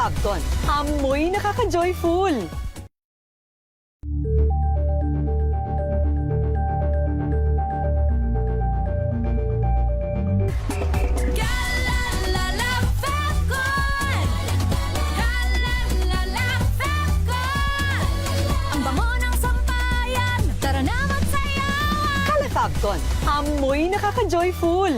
Kalafabton, amoy nakaka-joyful. Kalafabton, amoy nakaka-joyful.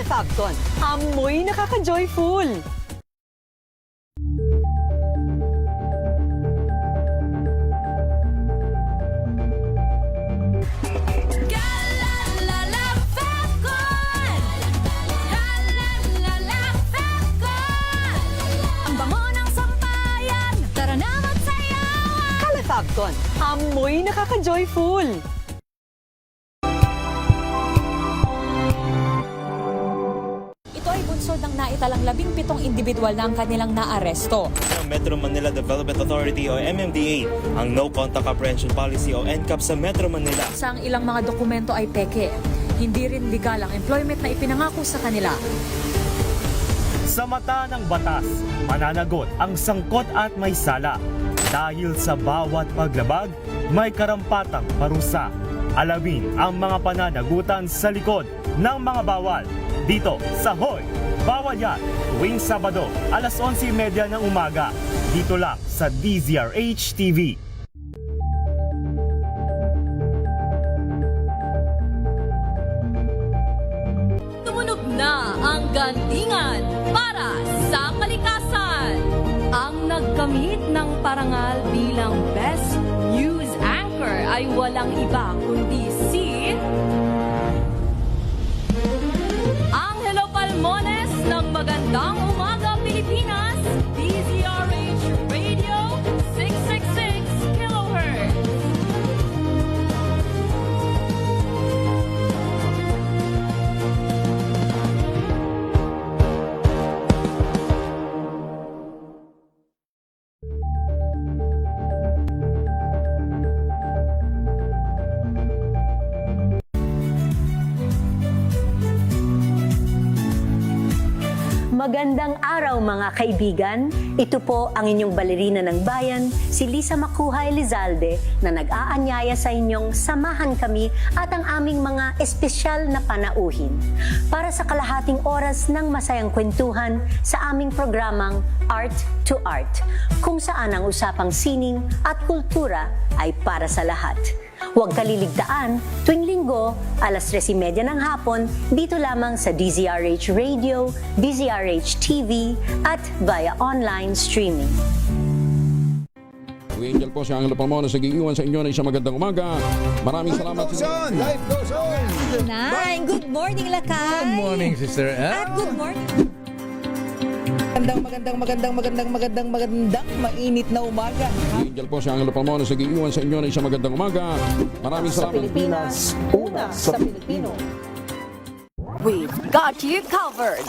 Kalafabton, amoy nakaka-joyful. Kalafabton, amoy nakaka-joyful. Ito ay bunsod ng naitalang 17 individual na ang kanilang naaresto. Ng Metro Manila Development Authority o MMDA ang No Contact Apprehension Policy o NCAP sa Metro Manila. Sa ang ilang mga dokumento ay peke. Hindi rin legal ang employment na ipinangako sa kanila. Sa mata ng batas, mananagot ang sangkot at may sala. Dahil sa bawat paglabag, may karampatang parusa. Alamin ang mga pananagutan sa likod ng mga bawal. Dito sa Hoy! Bawal Yan! Tuwing Sabado, alas 11:30 ng umaga. Dito lang sa DZRH TV. Tumunog na ang gantingan para sa kalikasan. Ang nagkamit ng parangal bilang Best News Anchor ay walang iba kundi si Angelo Palmones ng Magandang Umaga Pilipinas, DZRH Radio 666 kHz. Magandang araw mga kaibigan. Ito po ang inyong balerina ng bayan, si Lisa Makuha Elizalde na nag-aanyaya sa inyong samahan kami at ang aming mga espesyal na panauhin para sa kalahating oras ng masayang kwentuhan sa aming programang Art to Art, kung saan ang usapang sining at kultura ay para sa lahat. Huwag kaliligtaan, tuwing linggo, alas 3:30 ng hapon, dito lamang sa DZRH Radio, DZRH TV, at via online streaming. Angel po si Angelo Palmones nag-iiwan sa inyo na isang magandang umaga. Maraming salamat. Life goes on! Nine. Good morning, Lakay. Good morning, sister. At good morning. Magandang mainit na umaga. Angel po si Angelo Palmones nag-iiwan sa inyo na isang magandang umaga. Maraming Sa salamat. Pilipinas, una sa Pilipino. We've got you covered.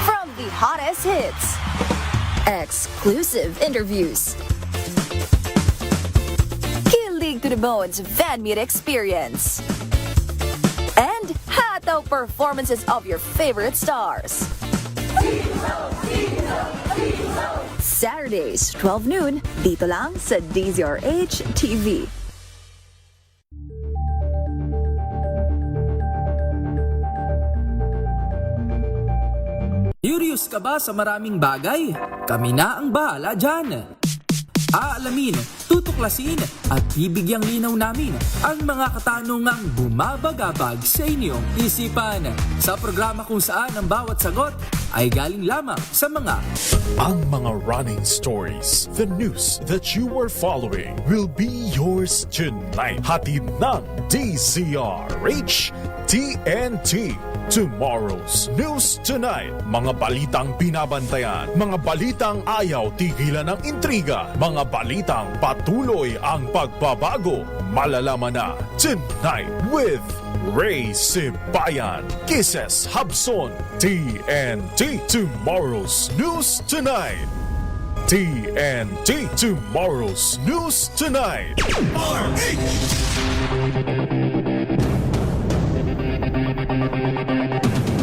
From the hottest hits, exclusive interviews, kilig to the bones fan meet experience, and hataw performances of your favorite stars. Saturdays, 12 noon, dito lang sa DZRH TV. Curious ka ba sa maraming bagay? Kami na ang bahala dyan. Aalamin, tutuklasin at bibigyang linaw namin ang mga katanungang bumabagabag sa inyong isipan. Sa programa kung saan ang bawat sagot ay galing lamang sa mga running stories. The news that you were following will be yours tonight. Hatid ng DZRH TNT. Tomorrow's News Tonight. Mga balitang binabantayan, mga balitang ayaw tigilan ng intriga, mga balitang patuloy ang pagbabago. Malalaman na tonight with Ray Sibayan, Kisses Hubson, TNT Tomorrow's News Tonight. TNT Tomorrow's News Tonight.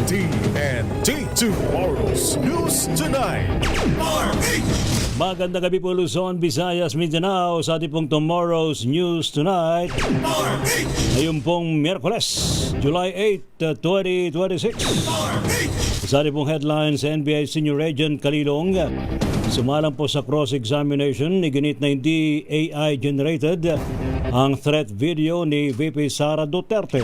TNT Tomorrow's News Tonight. Magandang gabi po Luzon, Visayas, Mindanao sa ating pong Tomorrow's News Tonight. Ngayon pong Miyerkules, July 8, 2026. Sa ating pong headlines, NBI Senior Agent Kalilong sumalang po sa cross-examination, iginit na hindi AI-generated ang threat video ni VP Sara Duterte.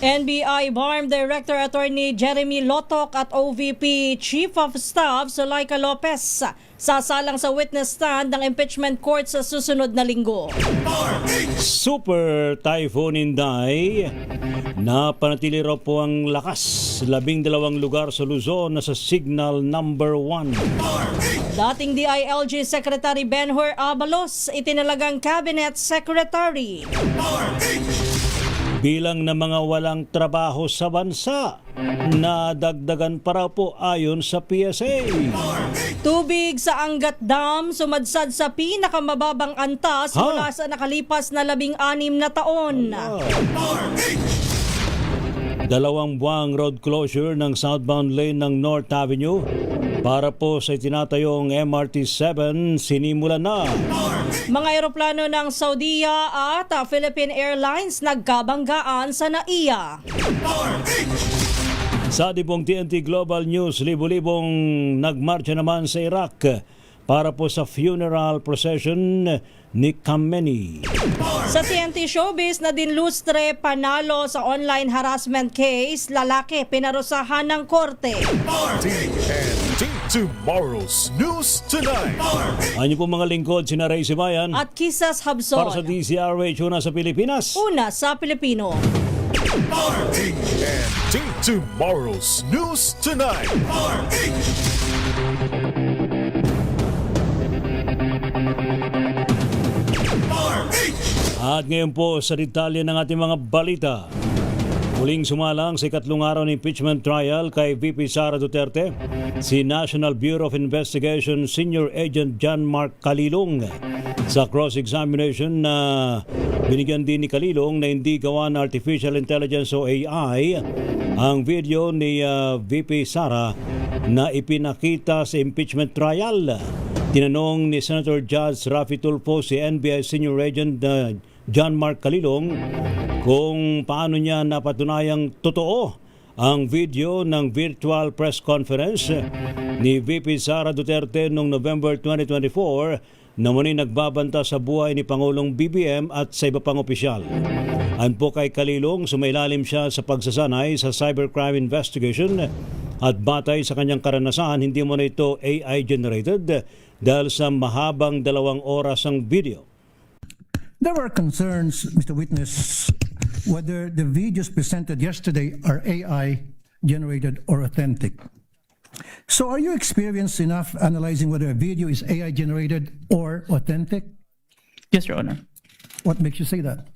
NBI BARM Director Attorney Jeremy Lotok at OVP Chief of Staff Zuleika Lopez sasalang sa witness stand ng impeachment court sa susunod na linggo. Super Typhoon Inday, napanatili raw po ang lakas. 12 lugar sa Luzon na sa signal number 1. Dating DILG Secretary Benhur Abalos itinalagang Cabinet Secretary. Bilang ng mga walang trabaho sa bansa, nadagdagan para po ayon sa PSA. Tubig sa Angat Dam sumadsad sa pinakamababang antas mula sa nakalipas na 16 na taon. 2 buwang road closure ng southbound lane ng North Avenue para po sa itinatayong MRT-7 sinimula na. Mga eroplano ng Saudiya at Philippine Airlines nagkabanggaan sa NAIA. Sa dibong TNT Global News, libo-libong nagmarcha naman sa Iraq para po sa funeral procession ni Khamenei. Sa TNT Showbiz na dinlustre panalo sa online harassment case, lalaki pinarusahan ng korte. TNT Tomorrow's News Tonight. Ano po mga lingkod, sina Ray Sibayan At Kisas Habson. para sa DCRH, una sa Pilipinas. Una sa Pilipino. TNT Tomorrow's News Tonight. At ngayon po sa detalye ng ating mga balita. Muling sumalang sa ikatlong araw ng impeachment trial kay VP Sara Duterte, si National Bureau of Investigation Senior Agent John Mark Kalilong. Sa cross-examination na binigyan din ni Kalilong na hindi gawa ng Artificial Intelligence o AI ang video ni VP Sara na ipinakita sa impeachment trial. Tinanong ni Senator Judge Raffy Tulfo si NBI Senior Agent John Mark Kalilong kung paano niya napatunayang totoo ang video ng virtual press conference ni VP Sara Duterte noong November 2024 na muli nagbabanta sa buhay ni Pangulong BBM at sa iba pang opisyal. Ayon po kay Kalilong, sumailalim siya sa pagsasanay sa cybercrime investigation at batay sa kanyang karanasan, hindi mo na ito AI-generated dahil sa mahabang 2 oras ang video. There were concerns, Mr. Witness, whether the videos presented yesterday are AI-generated or authentic. So are you experienced enough analyzing whether a video is AI-generated or authentic? Yes, Your Honor. What makes you say that?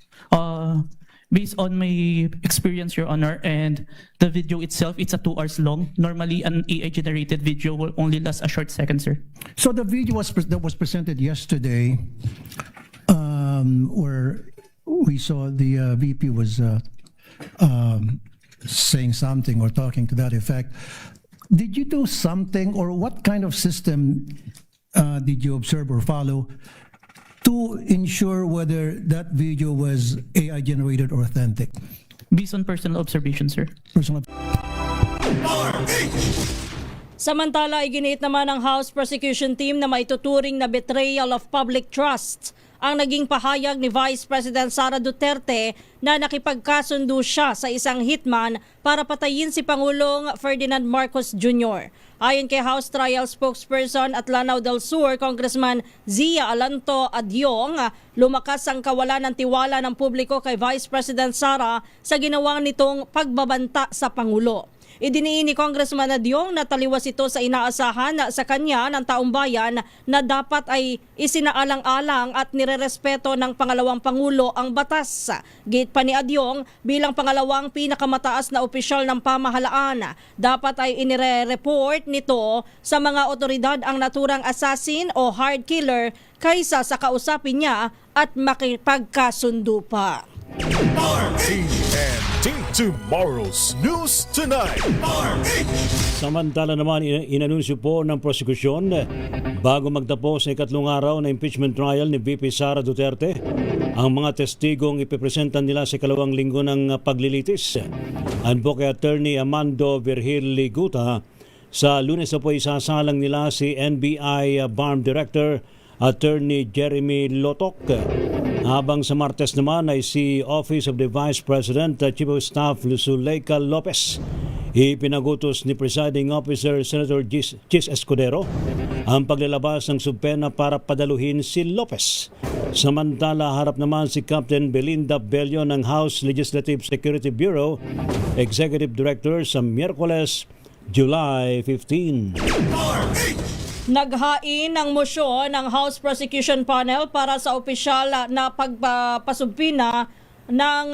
Based on my experience, Your Honor, and the video itself, it's 2 hours long. Normally, an AI-generated video will only last a short second, sir. So the video that was presented yesterday, where we saw the VP was saying something or talking to that effect, did you do something, or what kind of system did you observe or follow to ensure whether that video was AI generated or authentic? Based on personal observation, sir. Samantala, iginit naman ng House Prosecution Team na maituturing na betrayal of public trust ang naging pahayag ni Vice President Sara Duterte na nakipagkasundo siya sa isang hitman para patayin si Pangulong Ferdinand Marcos Jr. Ayon kay House Trial Spokesperson at Lanao del Sur, Congressman Zia Alanto Adyong, lumakas ang kawalan ng tiwala ng publiko kay Vice President Sara sa ginawa nitong pagbabanta sa Pangulo. Idiniin ni Congressman Adyong na taliwas ito sa inaasahan sa kanya ng taong bayan na dapat ay isinaalang-alang at nirerespeto ng pangalawang Pangulo ang batas. Gate pa ni Adyong, bilang pangalawang pinakamataas na opisyal ng pamahalaan, dapat ay inire-report nito sa mga otoridad ang naturang assassin o hard killer kaysa sa kausapin niya at makipagkasundo pa. TNT Tomorrow's News Tonight. Samantala naman, inanunsyo po ng prosekusyon bago magtapos sa ikatlong araw na impeachment trial ni VP Sara Duterte ang mga testigong ipipresentan nila sa ikalawang linggo ng paglilitis. Advocate Attorney Amando Virgil Liguta, sa Lunes na po isasalang nila si NBI BARM Director Attorney Jeremy Lotok. Habang sa Martes naman ay si Office of the Vice President Chief of Staff Zuleika Lopez. Ipinagutos ni Presiding Officer Senator Chis Escudero ang paglalabas ng subpena para padaluhin si Lopez. Samantala, harap naman si Captain Belinda Bello ng House Legislative Security Bureau Executive Director sa Miyerkules, July 15. Naghain ng mosyon ng House Prosecution Panel para sa opisyal na pagpasubpina ng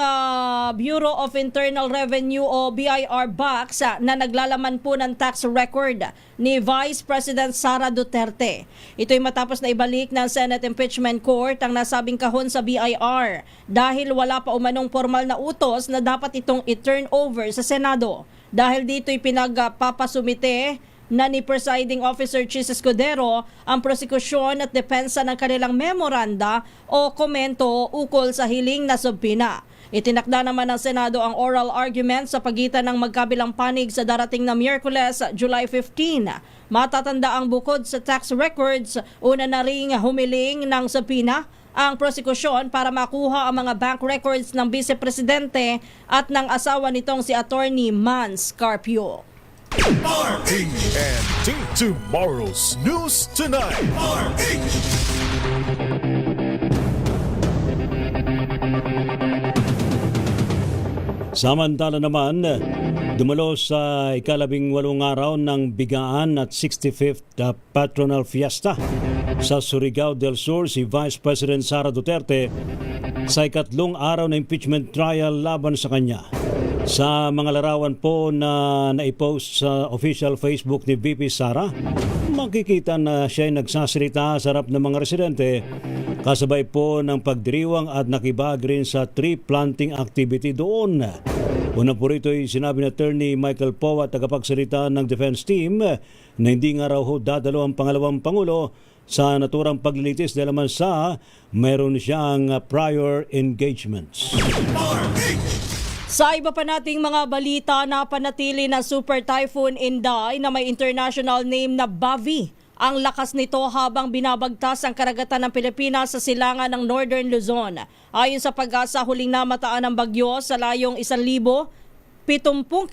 Bureau of Internal Revenue o BIR box na naglalaman po ng tax record ni Vice President Sara Duterte. Ito'y matapos na ibalik ng Senate Impeachment Court ang nasabing kahon sa BIR dahil wala pa umanong formal na utos na dapat itong i-turn over sa Senado. Dahil dito'y pinagpapasumite na ni Presiding Officer Chis Escudero ang prosekusyon at depensa ng kanilang memoranda o komento ukol sa hiling na subpina. Itinakda naman ng Senado ang oral argument sa pagitan ng magkabilang panig sa darating na Miyerkules, July 15. Matatanda ang bukod sa tax records, una na ring humiling ng subpina ang prosekusyon para makuha ang mga bank records ng Vice Presidente at ng asawa nitong si Attorney Mans Carpio. TNT Tomorrow's News Tonight. Samantala naman, dumalo sa ika-18 araw ng Bigaan at 65th Patronal Fiesta sa Surigao del Sur si Vice President Sara Duterte sa ikatlong araw na impeachment trial laban sa kanya. Sa mga larawan po na naipost sa official Facebook ni VP Sara, makikita na siya ay nagsasalita sa harap ng mga residente kasabay po ng pagdiriwang at nakibag rin sa tree planting activity doon. Una po rito ay sinabi ni Attorney Michael Powa, tagapagsalita ng defense team, na hindi nga raw ho dadalo ang pangalawang Pangulo sa naturang paglilitis dahil naman sa mayroon siyang prior engagements. Sa iba pa nating mga balita, napanatili na Super Typhoon Inday na may international name na Bavi ang lakas nito habang binabagtas ang karagatan ng Pilipinas sa silangan ng Northern Luzon. Ayon sa Pag-asa, huling namataan ng bagyo sa layong 1,070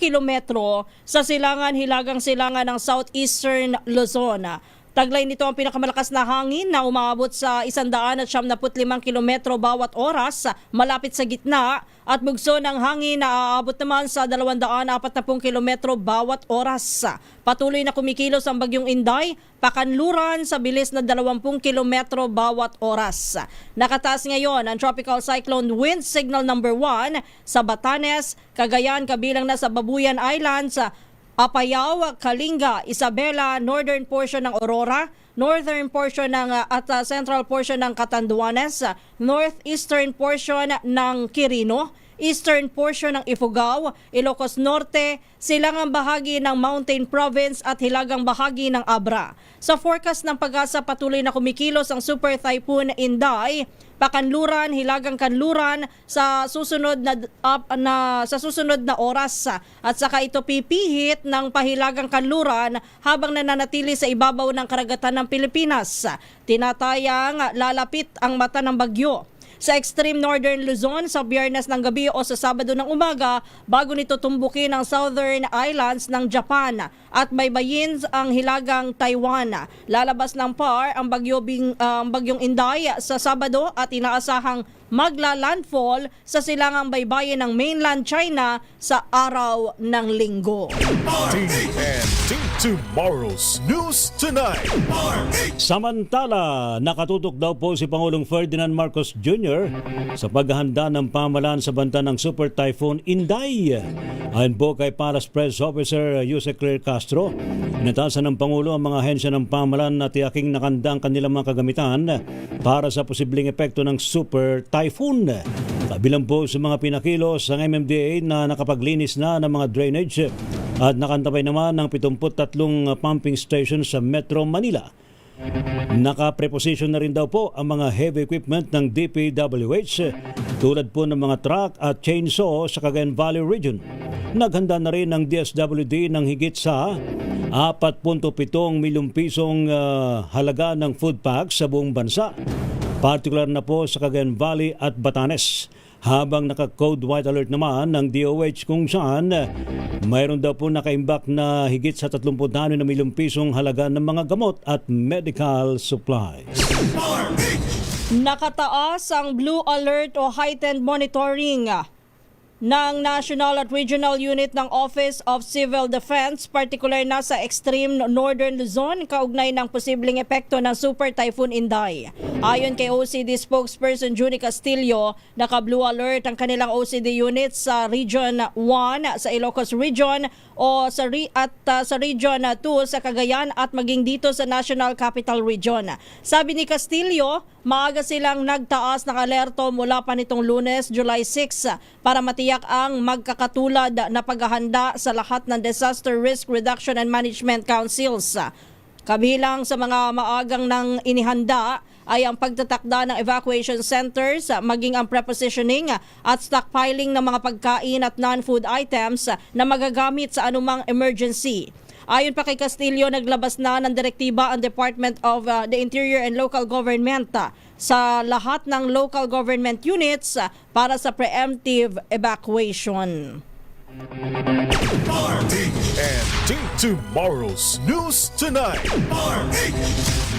kilometro sa hilagang silangan ng Southeastern Luzon. Taglay nito ang pinakamalakas na hangin na umaabot sa 175 kilometro bawat oras malapit sa gitna at bugso ng hangin na aabot naman sa 240 kilometro bawat oras. Patuloy na kumikilos ang bagyong Inday, pakanluran sa bilis na 20 kilometro bawat oras. Nakataas ngayon ang Tropical Cyclone Wind Signal number 1 sa Batanes, Cagayan kabilang na sa Babuyan Islands, Apayao, Kalinga, Isabela, northern portion ng Aurora, northern portion ng at central portion ng Catanduanes, northeastern portion ng Quirino, eastern portion ng Ifugao, Ilocos Norte, silangang bahagi ng Mountain Province at hilagang bahagi ng Abra. Sa forecast ng Pag-asa, patuloy na kumikilos ang Super Typhoon Inday, pakanluran, hilagang kanluran sa susunod na oras at saka ito pipihit ng pahilagang kanluran habang nananatili sa ibabaw ng karagatan ng Pilipinas. Tinatayang lalapit ang mata ng bagyo sa extreme northern Luzon sa Biyernes ng gabi o sa Sabado ng umaga bago nito tumbukin ang southern islands ng Japan at baybayin ang hilagang Taiwan. Lalabas ng PAR ang bagyong Inday sa Sabado at inaasahang magla-landfall sa silangang baybayin ng mainland China sa araw ng Linggo. TNT Tomorrow's News Tonight. Samantala, nakatutok daw po si Pangulong Ferdinand Marcos Jr. sa paghahanda ng pamahalaan sa banta ng Super Typhoon Inday. Ayon po kay Palace Press Officer Jose Claire Castro, inatasan ng Pangulo ang mga ahensya ng pamahalaan na tiyaking nakanda ang kanilang mga kagamitan para sa posibleng epekto ng Super Typhoon. Kabilang po sa mga pinakilos ang MMDA na nakapaglinis na ng mga drainage at nakantabay naman ng 73 pumping stations sa Metro Manila. Naka-preposition na rin daw po ang mga heavy equipment ng DPWH tulad po ng mga truck at chainsaw sa Cagayan Valley Region. Naghanda na rin ng DSWD ng higit sa 4.7 milyong pisong halaga ng food packs sa buong bansa, partikular na po sa Cagayan Valley at Batanes. Habang naka-code white alert naman ng DOH kung saan mayroon daw po nakaimbak na higit sa 36 na milyong pisong halaga ng mga gamot at medical supplies. Nakataas ang blue alert o heightened monitoring ng National at Regional Unit ng Office of Civil Defense, particular na sa extreme northern Luzon, kaugnay ng posibleng epekto ng Super Typhoon Inday. Ayon kay OCD spokesperson Junie Castillo, naka-blue alert ang kanilang OCD unit sa Region 1 sa Ilocos Region o sa Region 2 sa Cagayan at maging dito sa National Capital Region. Sabi ni Castillo, maaga silang nagtaas ng alerto mula pa nitong Lunes, July 6 para matiyak ang magkakatulad na paghahanda sa lahat ng Disaster Risk Reduction and Management Councils. Kabilang sa mga maagang nang inihanda ay ang pagtatakda ng evacuation centers, maging ang prepositioning at stockpiling ng mga pagkain at non-food items na magagamit sa anumang emergency. Ayon pa kay Castillo, naglabas na ng direktiba ang Department of the Interior and Local Government sa lahat ng local government units para sa preemptive evacuation. TNT Tomorrow's News Tonight.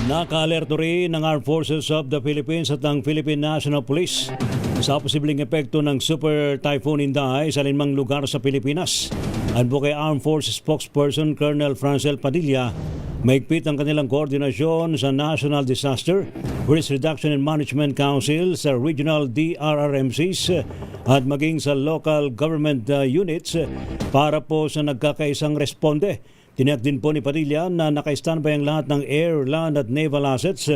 Naka-alerto rin ng Armed Forces of the Philippines at ng Philippine National Police sa posibleng epekto ng Super Typhoon Inday sa 5 lugar sa Pilipinas. Ayon po kay Armed Forces spokesperson Colonel Francel Padilla, mahigpit ang kanilang koordinasyon sa National Disaster Risk Reduction and Management Council, sa Regional DRRMCs at maging sa local government units para po sa nagkakaisang responde. Tiniyak din po ni Padilla na naka-standby ang lahat ng air, land at naval assets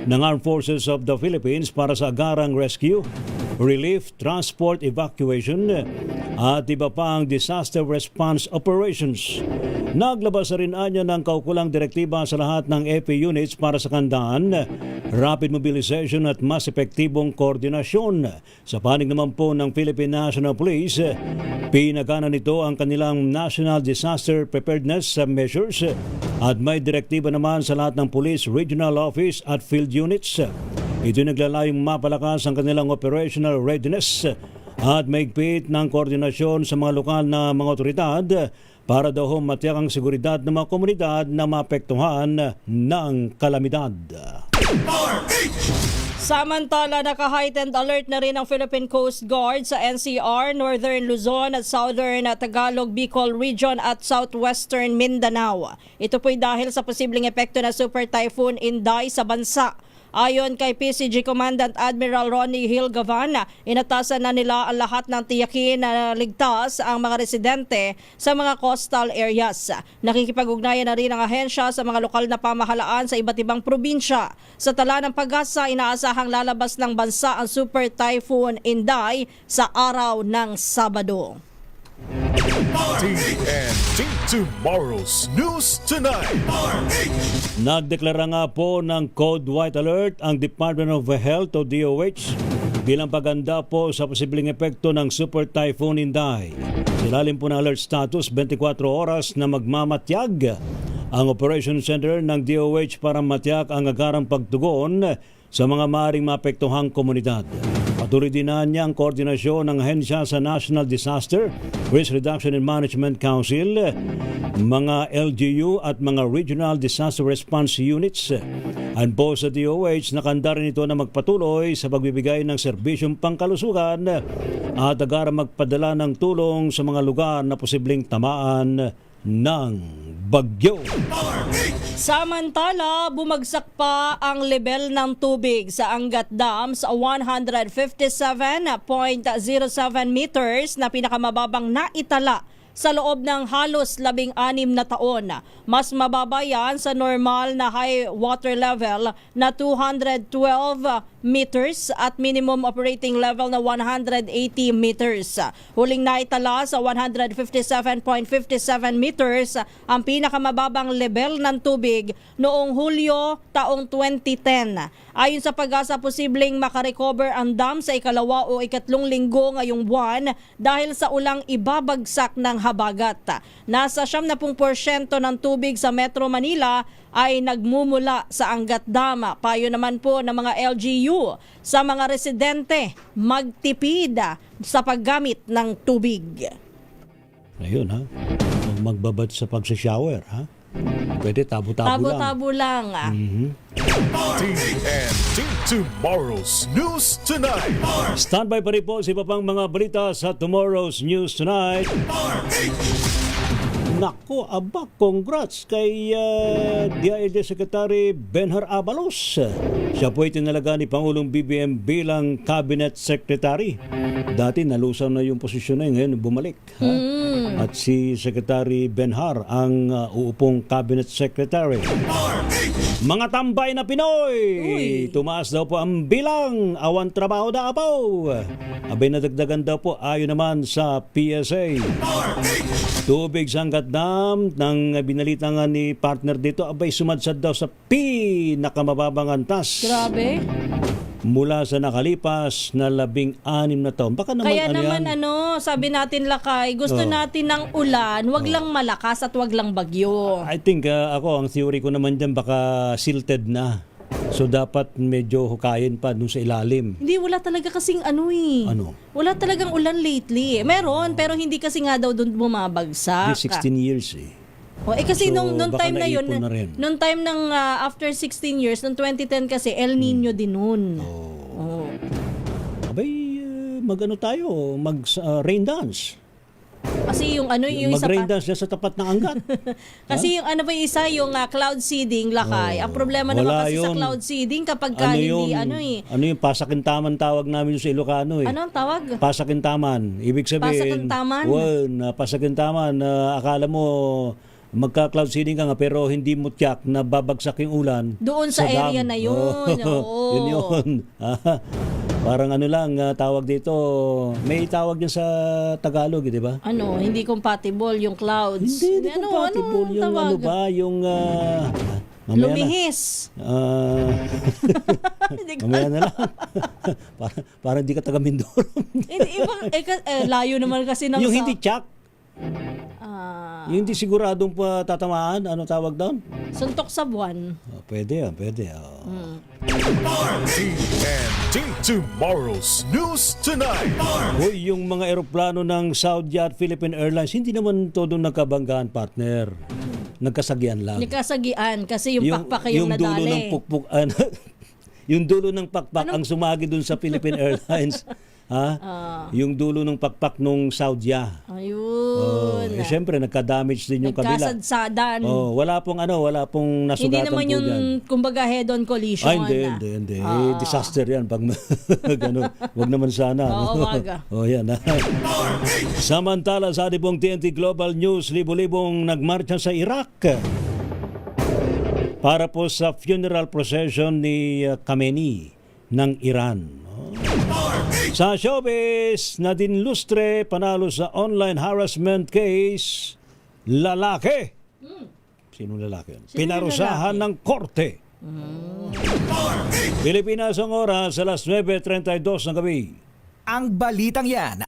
ng Armed Forces of the Philippines para sa agarang rescue, relief, transport, evacuation at iba pa ang disaster response operations. Naglabas na rin anya ng kaukulang direktiba sa lahat ng EP units para sa kandaan, rapid mobilization at mas epektibong koordinasyon. Sa panig naman po ng Philippine National Police, pinagana nito ang kanilang National Disaster Preparedness measures at may direktiba naman sa lahat ng Police Regional Office at Field Units. Ito naglalayong mapalakas ang kanilang operational readiness at maigpit ng koordinasyon sa mga lokal na mga otoridad para daw matiyak ang seguridad ng mga komunidad na maapektuhan ng kalamidad. Samantala, naka-heightened alert na rin ang Philippine Coast Guard sa NCR, Northern Luzon at Southern Tagalog, Bicol Region at Southwestern Mindanao. Ito po'y dahil sa posibleng epekto na Super Typhoon Inday sa bansa. Ayon kay PCG Commandant Admiral Ronnie Hill Gavan, inatasan na nila ang lahat ng tiyakin na ligtas ang mga residente sa mga coastal areas. Nakikipag-ugnayan na rin ang ahensya sa mga lokal na pamahalaan sa iba't ibang probinsya. Sa tala ng Pag-asa, inaasahang lalabas ng bansa ang Super Typhoon Inday sa araw ng Sabado. TNT Tomorrow's News Tonight. Nagdeklara nga po ng Code White Alert ang Department of Health o DOH bilang paganda po sa posibleng epekto ng Super Typhoon Inday. Silalim po ng alert status 24 oras na magmamatyag ang Operation Center ng DOH para matiyak ang agarang pagtugon sa mga maaaring maapektuhang komunidad. Patuloy din na niya ang koordinasyon ng ahensya sa National Disaster Risk Reduction and Management Council, mga LGU at mga Regional Disaster Response Units. Ayon po sa DOH, nakanda rin ito na magpatuloy sa pagbibigay ng serbisyong pangkalusugan at agara magpadala ng tulong sa mga lugar na posibleng tamaan ng bagyo. Samantala, bumagsak pa ang level ng tubig sa Angat Dam sa 157.07 meters na pinakamababang naitala sa loob ng halos 16 na taon. Mas mababa yan sa normal na high water level na 212 meters at minimum operating level na 180 meters. Huling naitala sa 157.57 meters ang pinakamababang level ng tubig noong Hulyo taong 2010. Ayon sa Pag-asa, posibleng makarecover ang dam sa ikalawa o ikatlong linggo ngayong buwan dahil sa ulang ibabagsak ng habagat. Nasa 70% ng tubig sa Metro Manila ay nagmumula sa Angat Dam. Payo naman po ng mga LGU sa mga residente magtipid sa paggamit ng tubig. Ayun ha, huwag magbabad sa pagsashower ha. Pwede tabo-tabo lang. Tabo-tabo lang. TNT Tomorrow's News Tonight. Standby pa rin po sa iba pang mga balita sa Tomorrow's News Tonight. Nako, aba, congrats kay DILG Secretary Benhar Abalos. Siya po ay tinalaga ni Pangulong BBM bilang Cabinet Secretary. Dati nalusaw na yung posisyon na yun, ngayon bumalik. Ha? At si Secretary Benhar ang uupong Cabinet Secretary. Mga tambay na Pinoy! Tumaas daw po ang bilang, awan trabaho na apaw. Abay nadagdagan daw po ayon naman sa PSA. Tubig sa Angat Dam ng binalita nga ni partner dito, abay sumadsad daw sa pinakamababang antas. Grabe. Mula sa nakalipas na 16 na taon. Baka naman Kaya naman sabi natin Lakay, gusto natin ng ulan, wag lang malakas at wag lang bagyo. I think ako, ang theory ko naman dyan baka silted na. So dapat medyo hukayin pa dun sa ilalim. Hindi, wala talaga kasing ano. Wala talagang ulan lately. Meron, pero hindi kasi nga daw doon bumabagsak. 16 years eh. Kasi So, nung time na yun, nung time ng after 16 years, nung 2010 kasi, El Nino din nun. Abay, mag-ano tayo, rain dance. Kasi yung yung isa Mag-rain pa. dance sa tapat ng Angat. Kasi yung yung isa, yung cloud seeding, Lakay. Ang problema naman kasi sa cloud seeding kapag hindi, Ano yung pasakintaman tawag namin sa Ilocano eh. Ano ang tawag? Pasakintaman. Ibig sabihin, Pasakintaman? pasakintaman, akala mo magka-cloud seeding ka nga pero hindi mo tiyak na babagsak yung ulan. Doon sa area dam. na yun. Oo. Yun. Parang tawag dito, may tawag yan sa Tagalog, di ba? Hindi compatible yung clouds. Hindi compatible. Yung tawag? yung... Lumihis. Mamaya na lang. Parang di ka taga Mindoro. Layo naman kasi ng... Yung hindi tiyak. Yung hindi siguradong tatamaan, ano tawag doon? Suntok sa buwan. Pwede. TNT Tomorrow's News Tonight. Hoy, yung mga eroplano ng Saudi at Philippine Airlines, hindi naman todo nagkabanggaan, partner. Nagkasagian lang. Nagkasagian kasi yung pakpak yung nadali. Dulo ng pukpuk, yung dulo ng pakpak ang sumagi dun sa Philippine Airlines. Yung dulo ng pakpak nung Saudi. Ayun. Siyempre nagka-damage din yung kabila. Nagkasadsadan. Wala pong nasugatan. Hindi naman yung kumbaga head-on collision. Hindi. Disaster yan pag wag naman sana. Wag. Yan. Samantala sa ating pong TNT Global News, libo-libong nagmarcha sa Iraq para po sa funeral procession ni Khamenei ng Iran. Sa showbiz, Nadine Lustre panalo sa online harassment case. Lalaki. Sino lalaki? Pinarusahan ng korte. Pilipinas ang oras sa alas 9:32 ng gabi. Ang balitang yan.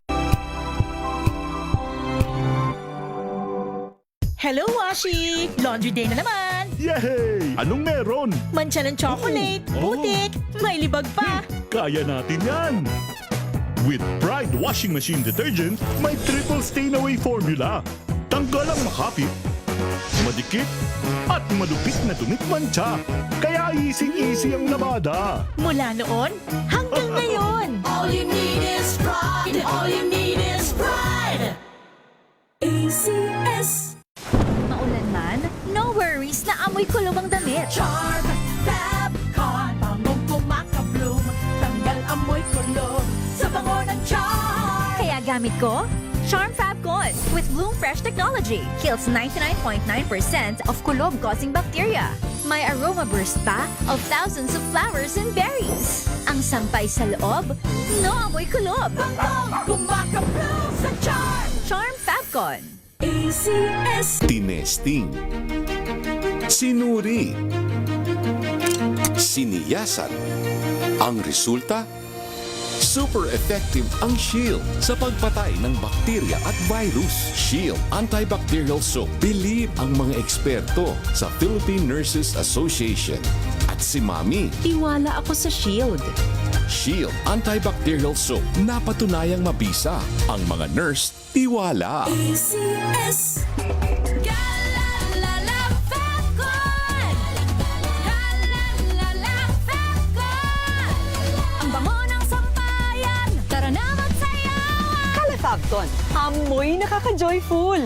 Hello, Washi! Laundry day na naman! Yay! Anong meron? Mancha ng chocolate, putik, may libag pa. Kaya natin yan! With Pride Washing Machine Detergent, may triple stain-away formula. Tanggal ang makapit, madikit, at madupit na tumitmantsa. Kaya easy-easy ang labada. Mula noon hanggang ngayon. All you need is pride. All you need is pride. ACS. Maulan man, no worries na amoy kulong ang damit. Charm Fabcon. Bangong kumakabloom. Tanggal amoy kulog sa bango ng charm. Kaya gamit ko, Charm Fabcon with Bloom Fresh technology. Kills 99.9% of kulob-causing bacteria. May aroma burst pa of thousands of flowers and berries. Ang sampay sa loob, no amoy kulob. Bangong kumakabloom sa charm. Charm Fabcon. ACS. Tinesting, sinuri, siniyasan. Ang resulta? Super effective ang Shield sa pagpatay ng bakterya at virus. Shield Antibacterial Soap. Believe ang mga eksperto sa Philippine Nurses Association. At si Mami. Tiwala ako sa Shield. Shield Antibacterial Soap. Napatunayang mabisa. Ang mga nurse, tiwala. ACS. Galalala Fabcon. Galalala Fabcon. Ang bango ng sampayan. Tara na magsayawan. Kalafabcon, amoy nakaka-joyful.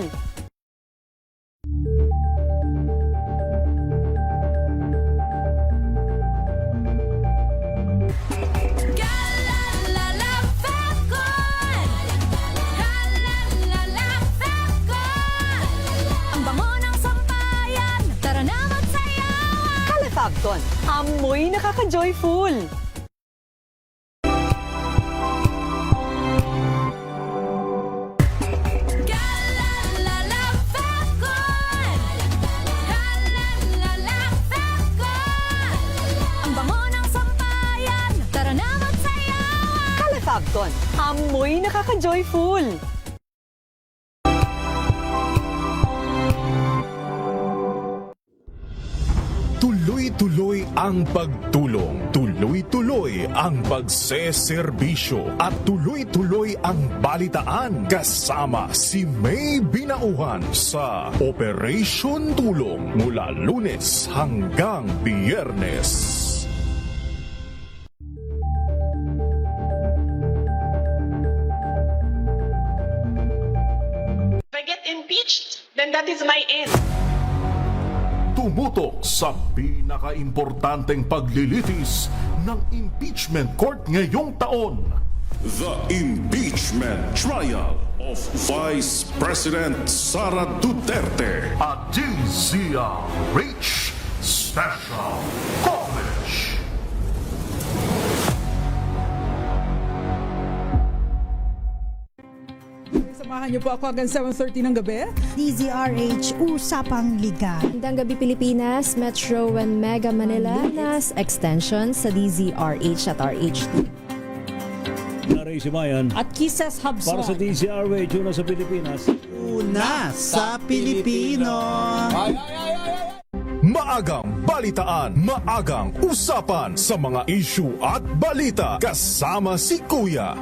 Galalala Fabcon. Galalala Fabcon. Ang bango ng sampayan. Tara na magsayawan. Kalafabcon, amoy nakaka-joyful. Galalala Fabcon. Galalala Fabcon. Ang bango ng sampayan. Tara na magsayawan. Kalafabcon, amoy nakaka-joyful. Tuloy-tuloy ang pagtulong, tuloy-tuloy ang pagseserbisyo, at tuloy-tuloy ang balitaan kasama si May Binauhan sa Operation Tulong mula Lunes hanggang Biyernes. If I get impeached, then that is my end. Tumutok sa pinaka-importanteng paglilitis ng impeachment court ngayong taon. The impeachment trial of Vice President Sara Duterte. A DZRH Special Coverage. Samahan niyo po ako hanggang 7:30 ng gabi. DZRH Usapang Liga. Magandang gabi Pilipinas, Metro and Mega Manila, nas extension sa DZRH at RH2. Naray si Bayan. At Kisses Hubson. Para sa DZRH, una sa Pilipinas. Una sa Pilipino. Maagang balitaan, maagang usapan sa mga issue at balita. Kasama si Kuya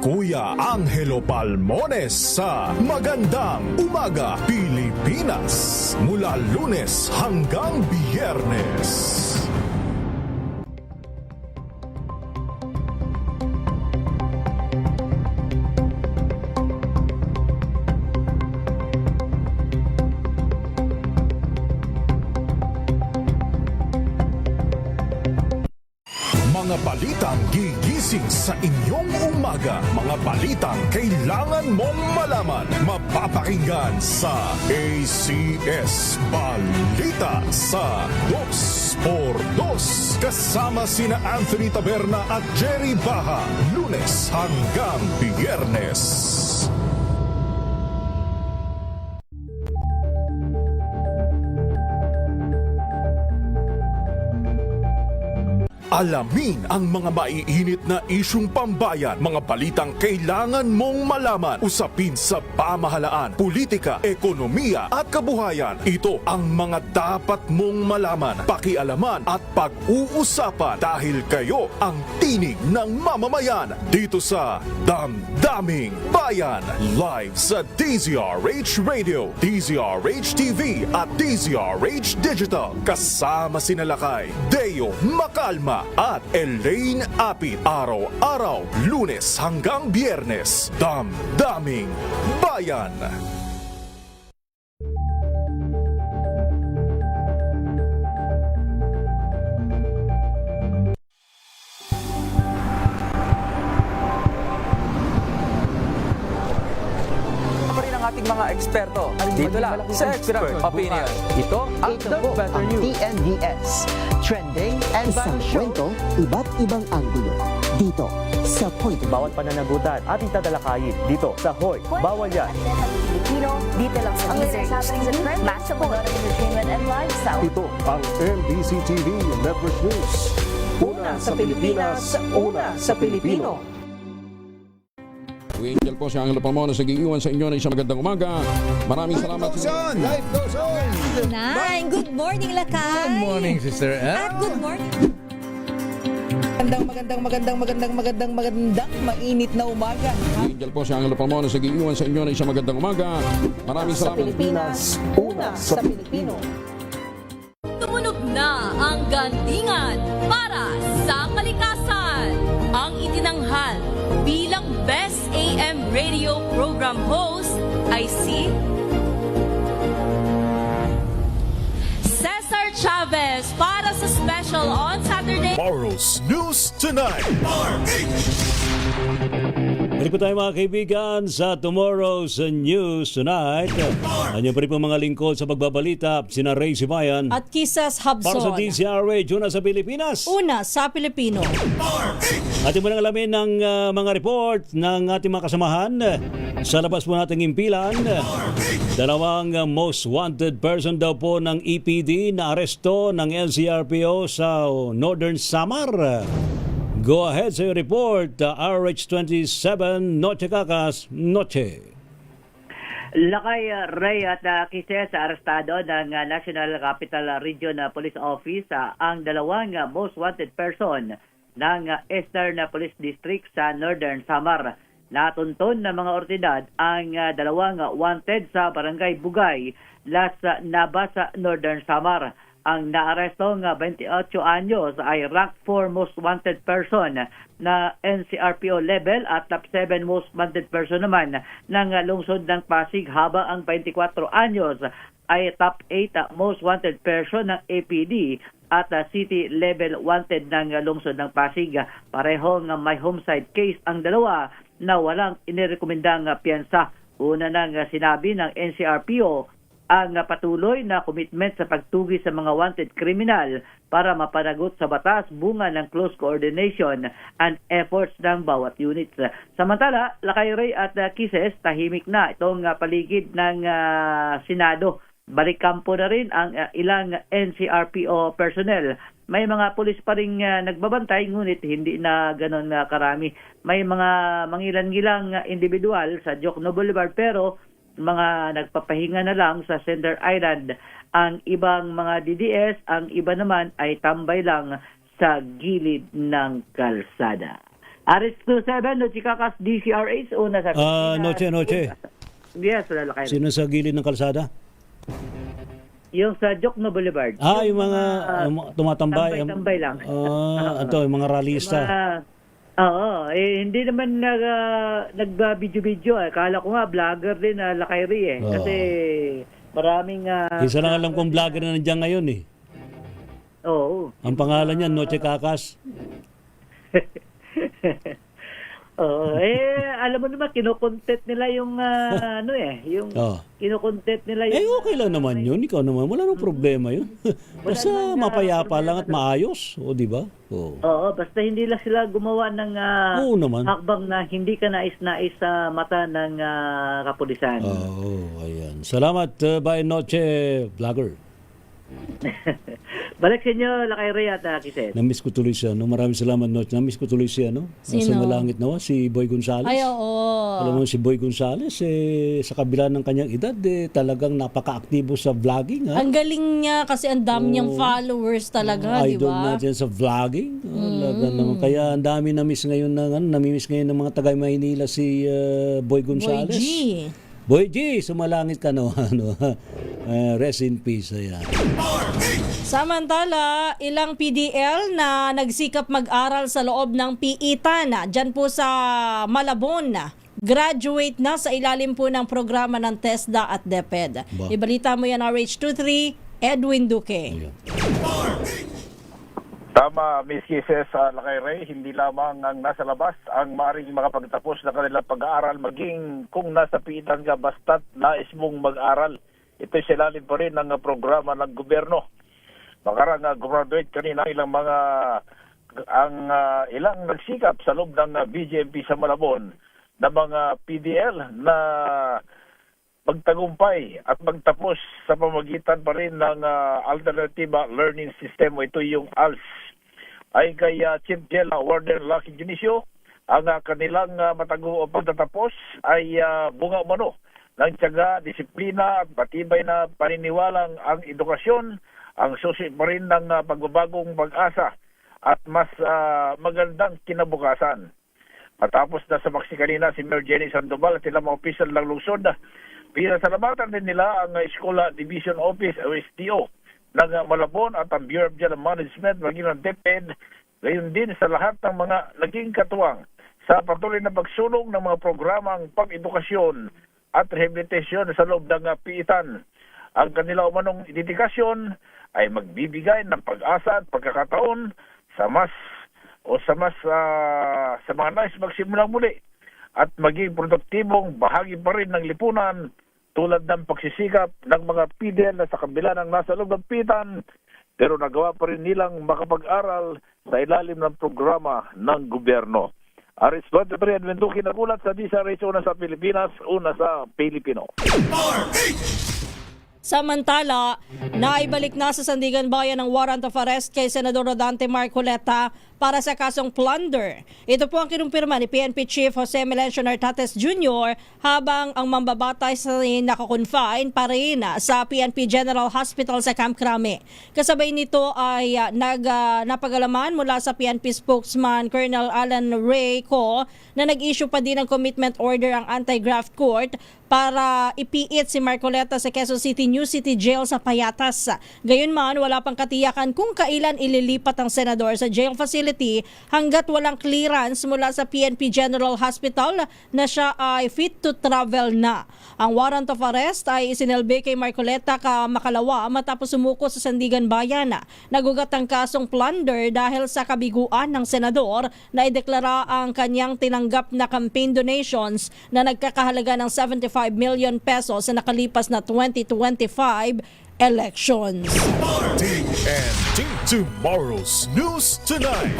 Angelo Palmones sa Magandang Umaga Pilipinas. Mula Lunes hanggang Biyernes. Mga balitang gigising sa inyong umaga. Mga balitang kailangan mong malaman. Mapapakinggan sa ACS Balita sa 2x2. Kasama sina Anthony Taberna at Jerry Baha. Lunes hanggang Biyernes. Alamin ang mga maiinit na isyung pambayan, mga balitang kailangan mong malaman, usapin sa pamahalaan, politika, ekonomiya at kabuhayan. Ito ang mga dapat mong malaman, pakialaman at pag-uusapan dahil kayo ang tinig ng mamamayan dito sa Damdaming Bayan. Live sa DZRH Radio, DZRH TV at DZRH Digital. Kasama sina Lakay, Deo Makalma at Elaine Apit. Araw-araw, Lunes hanggang Biyernes. Damdaming Bayan. Ating mga eksperto. Dito lang sa Expert Opinion. Ito ang The Better News. TNVS. Trending and Isang kwento, iba't ibang anggulo. Dito sa Point. Bawat pananagutan ating tatalakayin dito sa Hoy. Bawal yan. Pilipino, dito lang sa DZRH. Match up of entertainment and lifestyle. Ito ang MBC TV Network News. Una sa Pilipinas, una sa Pilipino. Angel po si Angelo Palmona sa giiwan sa inyo na isang magandang umaga. Maraming salamat. Life goes on! Good morning, Lakay! Good morning, Sister Ann. At good morning! Magandang mainit na umaga. Angel po si Angelo Palmona sa giiwan sa inyo na isang magandang umaga. Maraming salamat. Pilipinas, una sa Pilipino. Tumunog na ang gandingan para sa kalikasan. Ang itinanghal bilang Best AM Radio Program Host ay si Cesar Chavez para sa special on Saturday. Tomorrow's News Tonight. Balik po tayo mga kaibigan sa Tomorrow's News Tonight. Anyo pa rin po mga lingkod sa pagbabalita, sina Ray Sibayan At Kisas Habson. para sa DZRH, una sa Pilipinas. Una sa Pilipino. Ating mo nang alamin ng mga report ng ating mga kasamahan. Sa labas po nating impilan, dalawang most wanted person daw po ng EPD na aresto ng NCRPO sa Northern Samar. Go ahead sa your report, RH27, Noche Kakas, Noche. Lakay, Ray at Kises, arestado ng National Capital Region Police Office ang dalawang most wanted person ng Eastern Police District sa Northern Samar. Natuntun ng mga otoridad ang dalawang wanted sa Barangay Bugay, Las Navas, Northern Samar. Ang naarestong 28 anyos ay rank 4 most wanted person na NCRPO level at top 7 most wanted person naman ng lungsod ng Pasig, habang ang 24 anyos ay top 8 most wanted person ng APD at city level wanted ng lungsod ng Pasig. Parehong may homicide case ang dalawa na walang inirekomendang piyansa. Una nang sinabi ng NCRPO ang patuloy na commitment sa pagtugi sa mga wanted kriminal para mapanagot sa batas bunga ng close coordination and efforts ng bawat units. Samantala, Lakay, Ray at Kises, tahimik na itong paligid ng Senado. Balik kampo na rin ang ilang NCRPO personnel. May mga pulis pa rin nagbabantay, ngunit hindi na ganon karami. May mga mangilan-ngilang individual sa Jokno Boulevard, pero mga nagpapahinga na lang sa Center Island. Ang ibang mga DDS, ang iba naman ay tambay lang sa gilid ng kalsada. RH27, Noche Kakas, DZRH, una sa Noche. Yes, wala Lakay. Sino sa gilid ng kalsada? Yung sa Jokno Boulevard. Yung mga tumatambay. Tambay lang. Ito, yung mga ralista. Oo, hindi naman nagba-video-video. Kala ko nga vlogger din na Lakay Ray Kasi maraming... Isa lang alam kong vlogger na nandiyan ngayon eh. Oo. Ang pangalan niya, Noche Kakas. Alam mo naman, kinokontent nila yung yung kinokontent nila yung... okay lang naman yun. Ikaw naman, wala nang problema yun. Basta mapayapa lang at maayos. O, di ba? Oo, basta hindi lang sila gumawa ng hakbang na hindi ka nais-nais sa mata ng kapulisan. Ayan. Salamat, Bayan Noche, vlogger. Balik sa inyo, Lakay Ray at Kises. Namiss ko tuloy siya. No? Maraming salamat, no? Namiss ko tuloy siya. No? Sino? Sa malangit na si Boy Gonzales. Ay, oo. Alam mo si Boy Gonzales, sa kabila ng kanyang edad, talagang napaka-aktibo sa vlogging. Ha? Ang galing niya kasi ang dami niyang followers talaga, di Idol ba? natin sa vlogging. Naman. Kaya ang dami namimiss ngayon ng mga taga Maynila si Boy Gonzales. Boy G, sumalangit ka, no? Rest in peace. Ayan. Samantala, ilang PDL na nagsikap mag-aral sa loob ng PITAN dyan po sa Malabon, graduate na sa ilalim po ng programa ng TESDA at DepEd. Ibalita mo yan, RH23, Edwin Duque. Tama, Ms. Kises, Lakay Ray, hindi lamang ang nasa labas ang maaaring makapagtapos na kanilang pag-aaral, maging kung nasa piitan ka basta't nais mong mag-aral. Ito'y silalim pa rin ng programa ng gobyerno. Makarang graduate kanina ilang ilang nagsikap sa loob ng BGMP sa Malabon na mga PDL na magtagumpay at magtapos sa pamagitan pa rin ng Alternative Learning System, ito yung ALS. Ay kay Chief Jail Warden Lucky Junicio, ang kanilang pagtatapos ay bunga umano ng tiyaga, disiplina at matibay na paniniwalang ang edukasyon ang susi pa rin ng pagbabagong pag-asa at mas magandang kinabukasan. Matapos na sa Maxi kanina si Mayor Jenny Sandoval at ilang mga opisyal ng lungsod, pinasalamatan din nila ang Escola Division Office o SDO ng Malabon at ang Bureau of General Management maging ng DepEd, gayon din sa lahat ng mga naging katuwang sa patuloy na pagsulong ng mga programang pag-edukasyon at rehabilitasyon sa loob ng PITAN. Ang kanila umanong dedikasyon ay magbibigay ng pag-asa at pagkakataon sa mga nais magsimulang muli at maging produktibong bahagi pa rin ng lipunan tulad ng pagsisikap ng mga PDL na sa kabila ng nasa loob ng PITAN, pero nagawa pa rin nilang makapag-aral sa ilalim ng programa ng gobyerno. RH23, Edwin Duque, nagulat sa DZRH, una sa Pilipinas, una sa Pilipino. Samantala, naibalik na sa Sandigan Bayan ang warrant of arrest kay Senador Rodante Marcoleta para sa kasong plunder. Ito po ang kinumpirma ni PNP Chief Jose Melencio Nartates Jr. habang ang mambabatay sa nakakonfine pa rin sa PNP General Hospital sa Camp Crame. Kasabay nito ay napagalaman mula sa PNP spokesman Colonel Alan Ray Co na nag-issue pa din ng commitment order ang anti-graft court para ipiit si Marcoleta sa Quezon City New City Jail sa Payatas. Gayunman, wala pang katiyakan kung kailan ililipat ang senador sa jail facility hanggat walang clearance mula sa PNP General Hospital na siya ay fit to travel na. Ang warrant of arrest ay isinelbi kay Marcoleta Makalawa matapos sumuko sa Sandigan Bayan. Nagugat ang kasong plunder dahil sa kabiguan ng senador na ideklara ang kanyang tinanggap na campaign donations na nagkakahalaga ng 75 million pesos sa nakalipas na 2025 elections. TNT Tomorrow's News Tonight.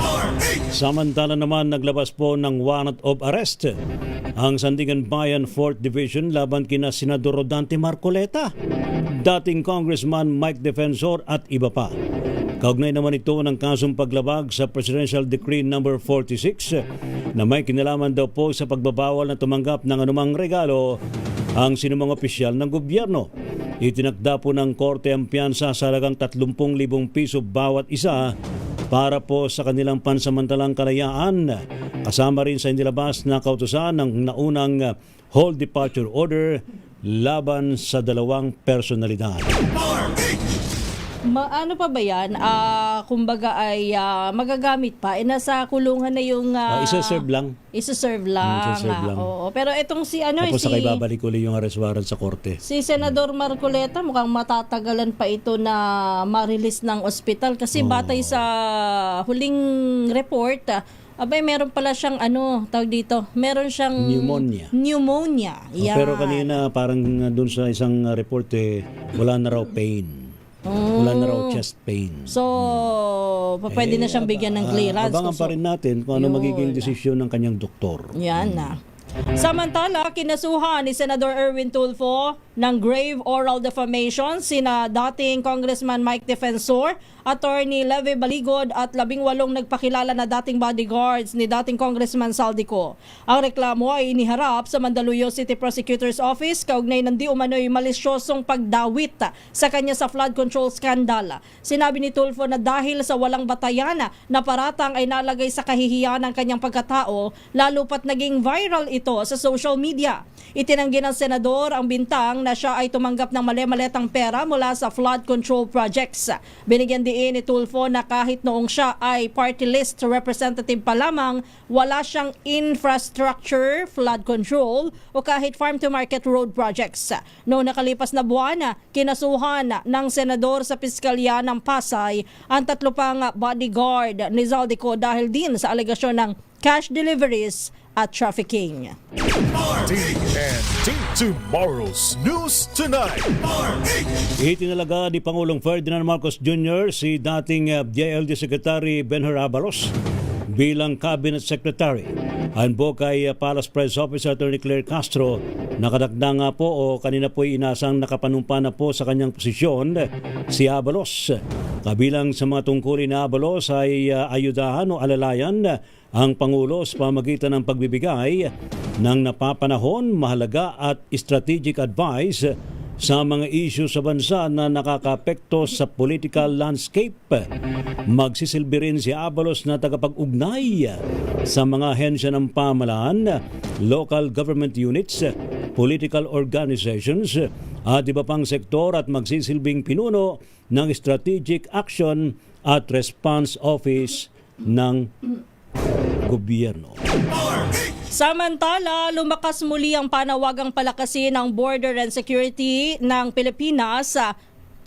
Samantala naman naglabas po ng warrant of arrest ang Sandigan Bayan 4th Division laban kina Senador Rodante Marcoleta, dating Congressman Mike Defensor at iba pa. Kaugnay naman ito ng kasong paglabag sa Presidential Decree No. 46 na may kinalaman daw po sa pagbabawal na tumanggap ng anumang regalo ang sinumang opisyal ng gobyerno. Itinakda po ng korte ang piyansa sa halagang 30,000 piso bawat isa para po sa kanilang pansamantalang kalayaan. Kasama rin sa inilabas na kautusan ng naunang whole departure order laban sa dalawang personalidad. Ano pa ba yan? Kumbaga ay magagamit pa. Nasa kulungan na yung... Isa-serve lang. Isa-serve lang. Oo. Pero itong si... Tapos saka ibabalik ulit yung arrest warrant sa korte. Si Senador Marcoleta mukhang matatagalan pa ito na ma-release ng ospital kasi batay sa huling report, meron pala siyang tawag dito, meron siyang pneumonia. Pero kanina parang doon sa isang report wala na raw pain. Wala na raw chest pain. So, pwede na siyang bigyan ng clearance. Abangan pa rin natin kung ano magiging desisyon ng kanyang doktor. Yan na. Samantala, kinasuhan ni Senador Erwin Tulfo ng grave oral defamation sina dating Congressman Mike Defensor, Attorney Leve Baligod at 18 nagpakilala na dating bodyguards ni dating Congressman Saldico. Ang reklamo ay iniharap sa Mandaluyong City Prosecutor's Office kaugnay ng di umano'y malisyosong pagdawit sa kanya sa flood control scandal. Sinabi ni Tulfo na dahil sa walang batayan na paratang ay nalagay sa kahihiyan ng kanyang pagkatao, lalo pat naging viral ito sa social media. Itinanggi ng senador ang bintang na siya ay tumanggap ng mali-maletang pera mula sa flood control projects. Binigyan diin ni Tulfo na kahit noong siya ay party list representative pa lamang, wala siyang infrastructure, flood control o kahit farm-to-market road projects. Noong nakalipas na buwan, kinasuhan ng senador sa Piskalya ng Pasay ang 3 pang bodyguard ni Zaldico dahil din sa alegasyon ng cash deliveries at trafficking. TNT Tomorrow's News Tonight. Itinalaga ni Pangulong Ferdinand Marcos Jr. si dating DILG Secretary Benhur Abalos bilang Cabinet Secretary. Ayon po kay Palace Press Officer Attorney Claire Castro, nakadagda nga po o kanina po inasang nakapanumpa na po sa kanyang posisyon si Abalos. Kabilang sa mga tungkulin na Abalos ay ayudahan o alalayan ang Pangulo sa pamagitan ng pagbibigay ng napapanahon, mahalaga at strategic advice sa mga issue sa bansa na nakakaapekto sa political landscape. Magsisilbi rin si Abalos na tagapag-ugnay sa mga ahensya ng pamahalaan, local government units, political organizations at iba pang sektor at magsisilbing pinuno ng Strategic Action at Response Office ng gobyerno. Samantala, lumakas muli ang panawagang palakasin ng Border and Security ng Pilipinas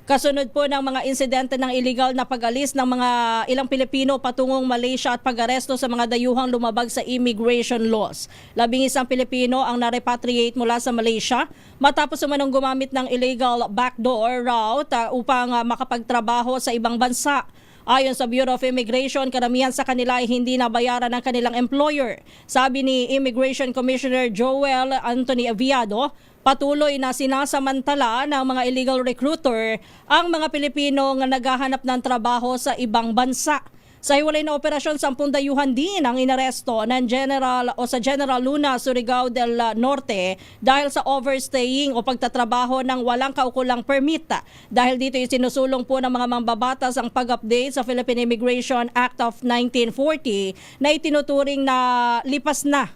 kasunod po ng mga insidente ng illegal na pag-alis ng mga ilang Pilipino patungong Malaysia at pag-aresto sa mga dayuhang lumabag sa immigration laws. 11 Pilipino ang na-repatriate mula sa Malaysia matapos umanong gumamit ng illegal backdoor route upang makapagtrabaho sa ibang bansa. Ayon sa Bureau of Immigration, karamihan sa kanila ay hindi nabayaran ng kanilang employer. Sabi ni Immigration Commissioner Joel Anthony Aviado, patuloy na sinasamantala ng mga illegal recruiter ang mga Pilipino na naghahanap ng trabaho sa ibang bansa. Sa hiwalay na operasyon, 10 dayuhan din ang inaresto ng General Luna, Surigao del Norte dahil sa overstaying o pagtatrabaho ng walang kaukulang permit. Dahil dito isinusulong po ng mga mambabatas ang pag-update sa Philippine Immigration Act of 1940 na itinuturing na lipas na.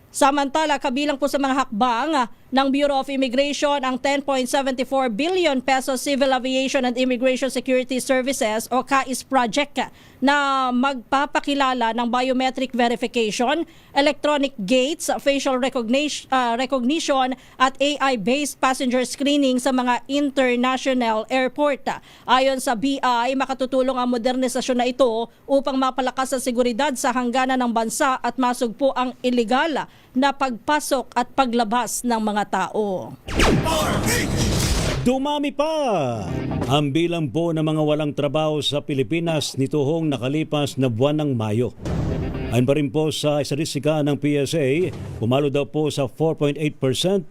Samantala, kabilang po sa mga hakbang ng Bureau of Immigration ang 10.74 billion pesos Civil Aviation and Immigration Security Services o CAIS project na magpapakilala ng biometric verification, electronic gates, facial recognition at AI-based passenger screening sa mga international airport. Ayon sa BI, makatutulong ang modernisasyon na ito upang mapalakas ang seguridad sa hangganan ng bansa at masugpo ang illegal na pagpasok at paglabas ng mga tao. Dumami pa ang bilang po ng mga walang trabaho sa Pilipinas nitong nakalipas na buwan ng Mayo. Ayon pa rin po sa statistika ng PSA, pumalo daw po sa 4.8%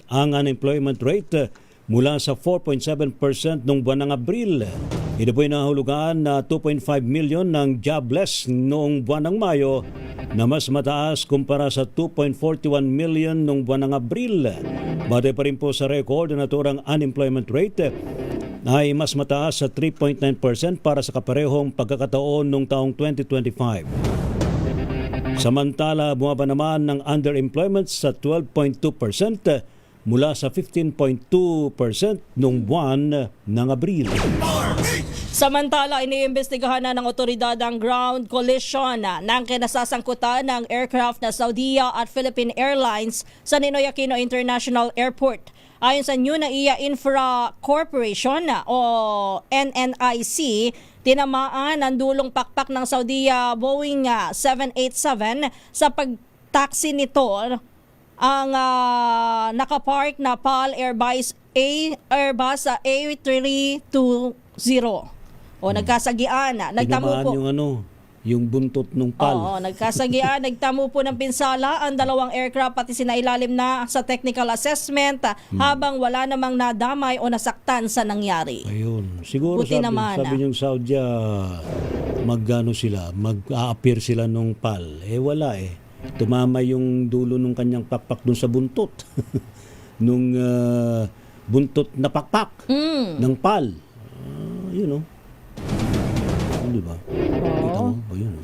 ang unemployment rate mula sa 4.7% noong buwan ng Abril. Ito po ay nahulugan na 2.5 million ng jobless noong buwan ng Mayo na mas mataas kumpara sa 2.41 million noong buwan ng Abril. Batay pa rin po sa record na naturang unemployment rate ay mas mataas sa 3.9% para sa kaparehong pagkakataon noong taong 2025. Samantala, bumaba naman ng underemployment sa 12.2% mula sa 15.2% noong buwan ng Abril. Samantala, iniimbestigahan na ng otoridad ang ground collision ng kinasasangkutan ng aircraft na Saudia at Philippine Airlines sa Ninoy Aquino International Airport. Ayon sa New Naiya Infra Corporation o NNIC, tinamaan ang dulong pakpak ng Saudia Boeing 787 sa pagtaksi nito ang nakapark na PAL Airbus A320. O nagkasagian. Nagtamo po. Tinamaan yung yung buntot ng PAL. Oo, nagkasagian, nagtamo po ng pinsala ang dalawang aircraft pati sinailalim na sa technical assessment habang wala namang nadamay o nasaktan sa nangyari. Ayun. Siguro Buti naman, sabi yung Saudi, mag-a-appear sila nung PAL. Wala eh. Tumama yung dulo ng kanyang pakpak dun sa buntot. Nung buntot na pakpak ng PAL. Yun o. Di ba? Kita mo? Ayun.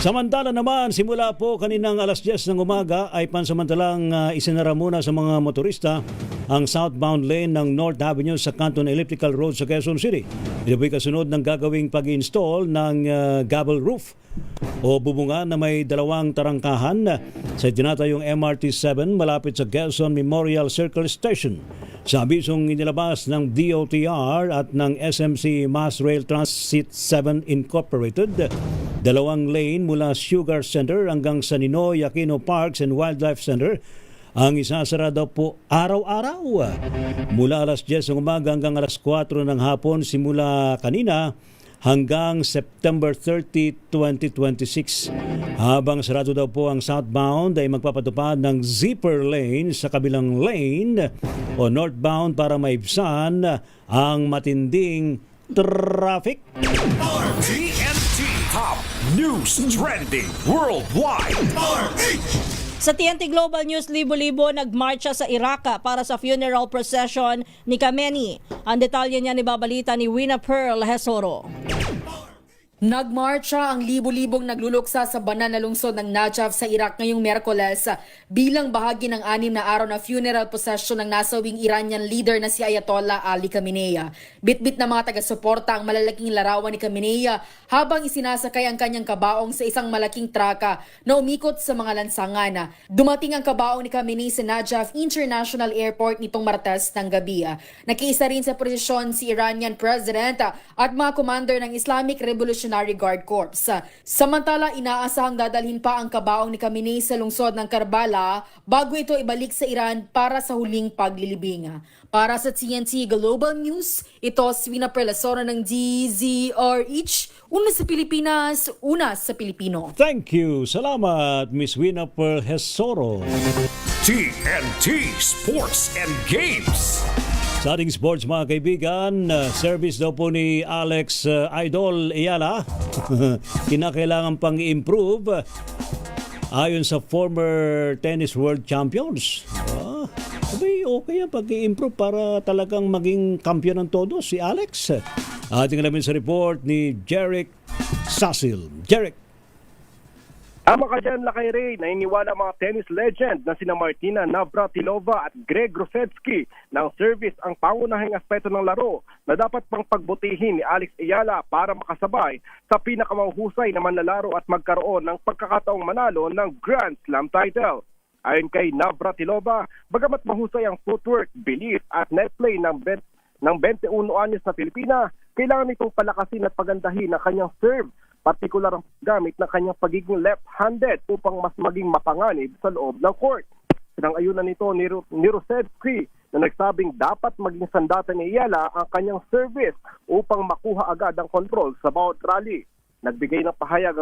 Samantala naman, simula po kaninang alas 10 ng umaga ay pansamantalang isinara muna sa mga motorista ang southbound lane ng North Avenue sa Canton Elliptical Road sa Quezon City. Ito po'y kasunod ng gagawing pag-install ng gable roof o bubungan na may dalawang tarangkahan sa tinatayong MRT-7 malapit sa Quezon Memorial Circle Station. Sa abisong inilabas ng DOTR at ng SMC Mass Rail Transit 7 Incorporated, dalawang lane mula Sugar Center hanggang sa Ninoy Aquino Parks and Wildlife Center ang isasara daw po araw-araw. Mula alas 10 ng umaga hanggang alas 4 ng hapon simula kanina hanggang September 30, 2026. Habang sarado daw po ang southbound ay magpapatupad ng zipper lane sa kabilang lane o northbound para maibsan ang matinding traffic. TNT Top News Trending Worldwide. Sa TNT Global News, libo-libo nagmarcha sa Iraq para sa funeral procession ni Khamenei. Ang detalye niya nibabalita ni Wina Pearl Hesoro. Nagmarcha ang libo-libong nagluluksa sa banal na lungsod ng Najaf sa Iraq ngayong Miyerkules bilang bahagi ng 6 na araw na funeral procession ng nasawing Iranian leader na si Ayatollah Ali Khamenei. Bitbit na mga taga-suporta ang malalaking larawan ni Khamenei habang isinasakay ang kanyang kabaong sa isang malaking traka na umikot sa mga lansangan. Dumating ang kabaong ni Khamenei sa Najaf International Airport nitong Martes ng gabi. Nakiisa rin sa prosesyon si Iranian President at mga commander ng Islamic Revolutionary Guard Corps. Samantala, inaasahang dadalhin pa ang kabaong ni Khamenei sa lungsod ng Karbala bago ito ibalik sa Iran para sa huling paglilibing. Para sa TNT Global News, ito si Wina Perlasora ng DZRH. Una sa Pilipinas, una sa Pilipino. Thank you. Salamat, Miss Wina Perlasora. TNT Sports and Games. Sa ating sports mga kaibigan, service daw po ni Alex Idol Ayala. Kinakailangan pang i-improve ayon sa former tennis world champions. Okay yan pag i-improve para talagang maging kampiyon ng todo si Alex. Ating alamin sa report ni Jeric Sasil. Jeric. Tama ka dyan, Lakay Ray. Nainiwala mga tennis legend na sina Martina Navratilova at Greg Rosetsky ng service ang pangunahing aspeto ng laro na dapat pang pagbutihin ni Alex Ayala para makasabay sa pinakamahuhusay na manlalaro at magkaroon ng pagkakataong manalo ng Grand Slam title. Ayon kay Navratilova, bagamat mahusay ang footwork, bilis at net play ng 21 anyos na Pilipina, kailangan itong palakasin at pagandahin ang kanyang serve, partikular ang gamit ng kanyang pagiging left-handed upang mas maging mapanganib sa loob ng court. Sinang-ayunan nito ni Rosetsky na nagsabing dapat maging sandata ni Ayala ang kanyang service upang makuha agad ang kontrol sa bawat rally. Nagbigay ng pahayag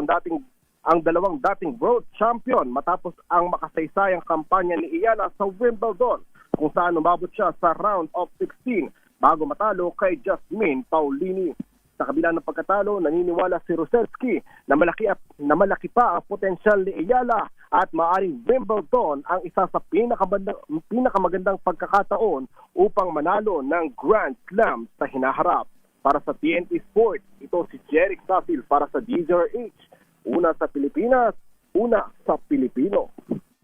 ang dalawang dating world champion matapos ang makasaysayang kampanya ni Ayala sa Wimbledon kung saan umabot siya sa round of 16 bago matalo kay Jasmine Paolini. Sa kabila ng pagkatalo, naniniwala si Rosetsky na malaki pa ang potensyal ni Ayala at maaaring Wimbledon ang isa sa pinakamagandang pagkakataon upang manalo ng Grand Slam sa hinaharap. Para sa TNT Sports, ito si Jeric Sasil para sa DZRH. Una sa Pilipinas, una sa Pilipino.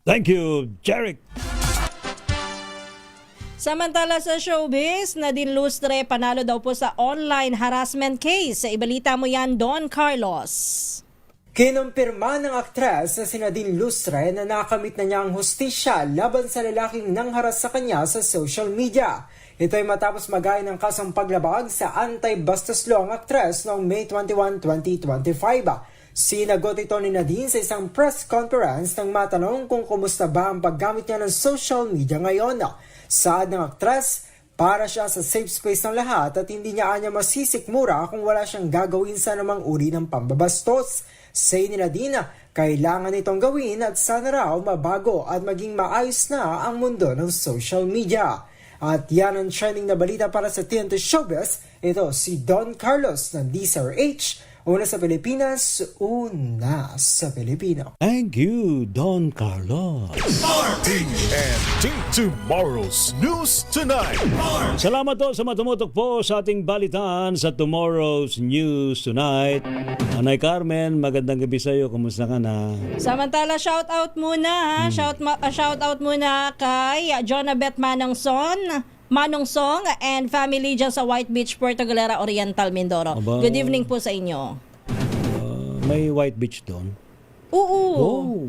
Thank you, Jeric. Samantala sa showbiz, Nadine Lustre panalo daw po sa online harassment case. Sa ibalita mo yan, Don Carlos. Kinumpirma ng aktres na si Nadine Lustre na nakamit na niya ang hustisya laban sa lalaking nangharas sa kanya sa social media. Ito ay matapos magayon ng kasong paglabag sa anti-bastos law ang aktres noong May 21, 2025. Sinagot ito ni Nadine sa isang press conference nang matanong kung kumusta ba ang paggamit niya ng social media ngayon. Saad ng aktres, Para siya sa safe space ng lahat at hindi niya anya masisikmura kung wala siyang gagawin sa namang uri ng pambabastos. Say ni Nadine, kailangan itong gawin at sana raw mabago at maging maayos na ang mundo ng social media. At yan ang trending na balita para sa TNT Showbiz. Ito si Don Carlos ng DZRH. Una sa Pilipinas, una sa Pilipino. Thank you, Don Carlos. TNT Tomorrow's News Tonight. Salamat po sa matumutok po sa ating balitaan sa Tomorrow's News Tonight. Anay Carmen, magandang gabi sa iyo. Kumusta ka na? Samantala, shout out muna. Shout out muna kay Jonabeth Manong Song and family dyan sa White Beach, Puerto Galera Oriental, Mindoro. Aba. Good evening po sa inyo. May White Beach doon? Oo. Oh,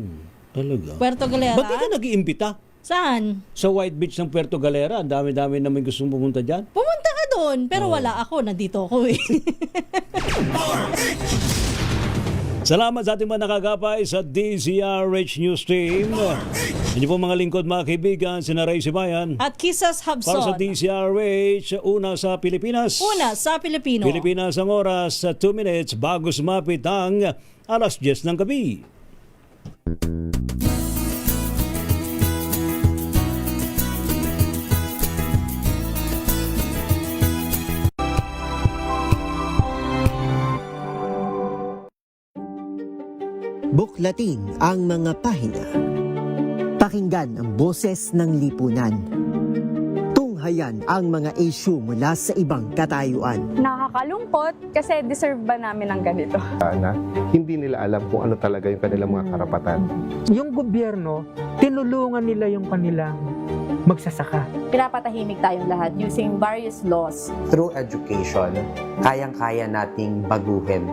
talaga? Puerto Galera. Ba't di ka nag-iimbita? Saan? Sa White Beach ng Puerto Galera. Ang dami-dami namin gustong pumunta dyan. Pumunta ka doon, pero wala ako. Nandito ako eh. Salamat sa ating mga nakagapay sa DZRH News Team. Hindi po mga lingkod, mga kaibigan, sina Ray Sibayan. At Kisas Para sa Habson. DZRH, una sa Pilipinas. Una sa Pilipino. Pilipinas ang oras sa 2 minutes bago sumapit ang alas 10 ng gabi. Buklatin ang mga pahina. Pakinggan ang boses ng lipunan. Tunghayan ang mga issue mula sa ibang katayuan. Nakakalungkot kasi deserve ba namin ng ganito? Na hindi nila alam kung ano talaga yung kanilang mga karapatan. Yung gobyerno, tinulungan nila yung kanilang magsasaka. Pinapatahimik tayong lahat using various laws. Through education, kayang-kaya nating baguhin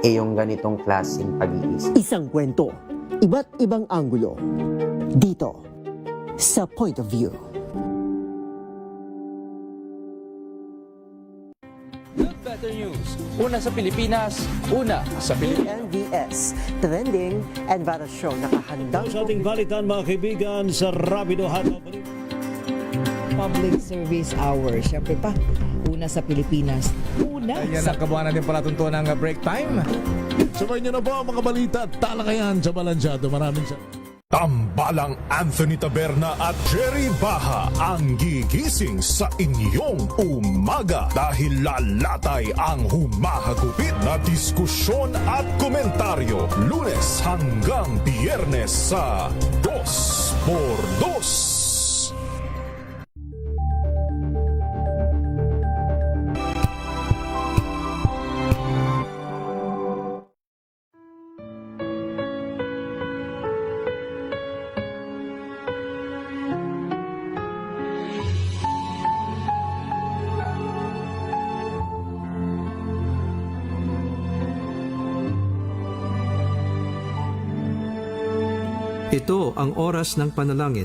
yung ganitong klaseng pag-iisip. Isang kwento, iba't ibang anggulo. Dito, sa Point of View. Good Better News. Una sa Pilipinas, una sa Pilipino. PNVS, Trending and Viral Show. Nakahandang Sa ating balitan, mga kaibigan, sa Rapido Hataw. Public Service Hour. Siyempre pa, una sa Pilipinas. Una Ayan sa... ang kabuhanan din pala tuntunan ng break time. Sabay niyo na po ang mga balita at talakayan sa Balansyado. Maraming Tambalang Anthony Taberna at Jerry Baha ang gigising sa inyong umaga dahil lalatay ang humahagupit na diskusyon at komentaryo Lunes hanggang Biyernes sa 2x2. Ito ang oras ng panalangin.